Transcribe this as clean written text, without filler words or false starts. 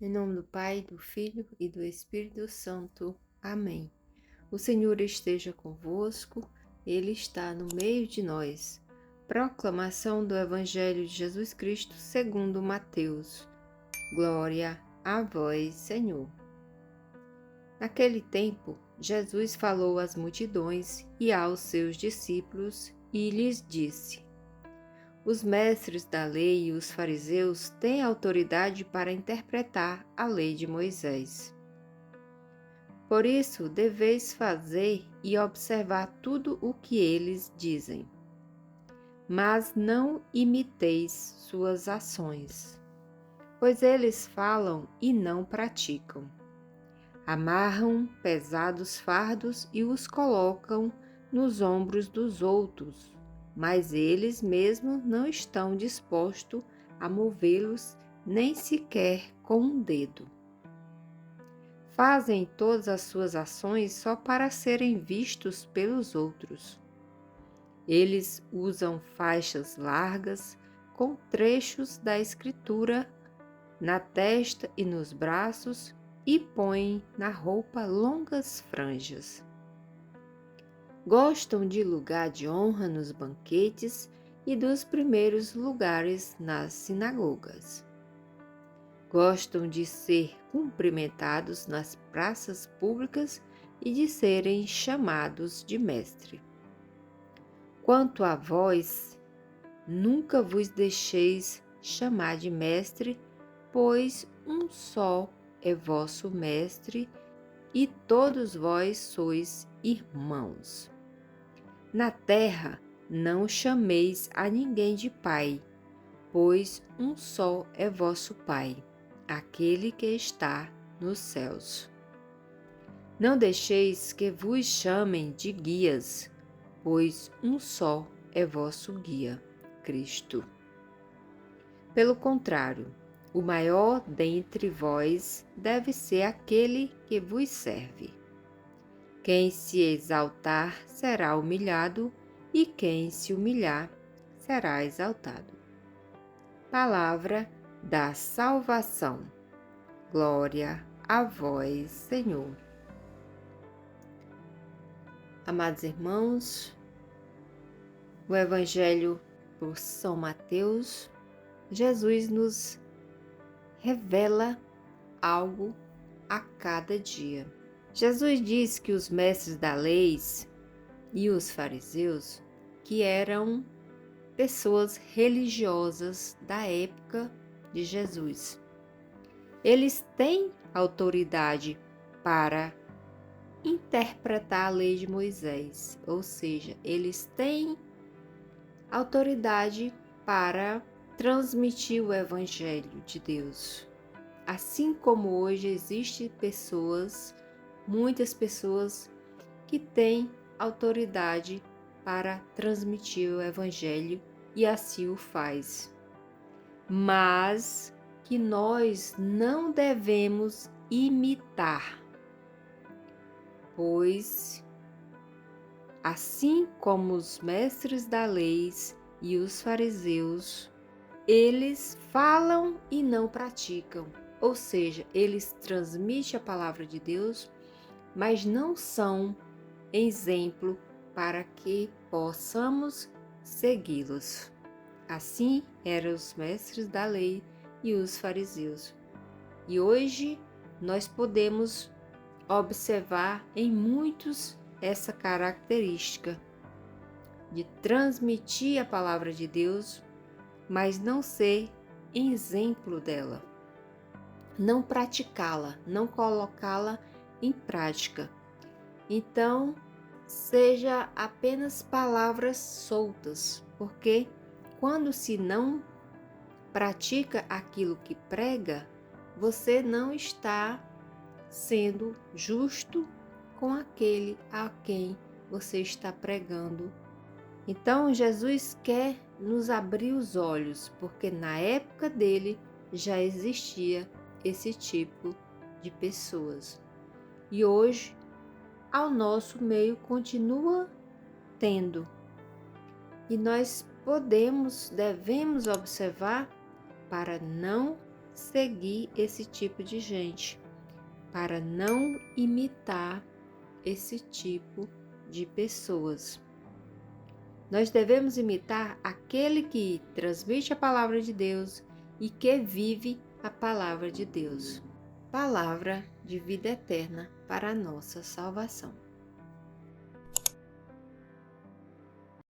Em nome do Pai, do Filho e do Espírito Santo. Amém. O Senhor esteja convosco, Ele está no meio de nós. Proclamação do Evangelho de Jesus Cristo segundo Mateus. Glória a vós, Senhor. Naquele tempo, Jesus falou às multidões e aos seus discípulos e lhes disse: Os mestres da lei e os fariseus têm autoridade para interpretar a lei de Moisés. Por isso, deveis fazer e observar tudo o que eles dizem. Mas não imiteis suas ações, pois eles falam e não praticam. Amarram pesados fardos e os colocam nos ombros dos outros, mas eles mesmos não estão dispostos a movê-los nem sequer com um dedo. Fazem todas as suas ações só para serem vistos pelos outros. Eles usam faixas largas com trechos da Escritura na testa e nos braços e põem na roupa longas franjas. Gostam de lugar de honra nos banquetes e dos primeiros lugares nas sinagogas. Gostam de ser cumprimentados nas praças públicas e de serem chamados de mestre. Quanto a vós, nunca vos deixeis chamar de mestre, pois um só é vosso mestre e todos vós sois irmãos. Na terra não chameis a ninguém de pai, pois um só é vosso Pai, aquele que está nos céus. Não deixeis que vos chamem de guias, pois um só é vosso guia, Cristo. Pelo contrário, o maior dentre vós deve ser aquele que vos serve. Quem se exaltar será humilhado, e quem se humilhar será exaltado. Palavra da salvação. Glória a vós, Senhor. Amados irmãos, o Evangelho por São Mateus, Jesus nos revela algo a cada dia. Jesus diz que os mestres da lei e os fariseus, que eram pessoas religiosas da época de Jesus, eles têm autoridade para interpretar a lei de Moisés, ou seja, eles têm autoridade para transmitir o Evangelho de Deus. Assim como hoje existem pessoas, muitas pessoas que têm autoridade para transmitir o Evangelho e assim o faz. Mas que nós não devemos imitar, pois assim como os mestres da lei e os fariseus, eles falam e não praticam, ou seja, eles transmitem a palavra de Deus, mas não são exemplo para que possamos segui-los. Assim eram os mestres da lei e os fariseus. E hoje nós podemos observar em muitos essa característica de transmitir a palavra de Deus, mas não ser exemplo dela, não praticá-la, não colocá-la em prática. Então, seja apenas palavras soltas, porque quando se não pratica aquilo que prega, você não está sendo justo com aquele a quem você está pregando. Então, Jesus quer nos abrir os olhos, porque na época dele já existia esse tipo de pessoas. E hoje, ao nosso meio, continua tendo. E nós devemos observar para não seguir esse tipo de gente, para não imitar esse tipo de pessoas. Nós devemos imitar aquele que transmite a palavra de Deus e que vive a palavra de Deus. Palavra de vida eterna para a nossa salvação.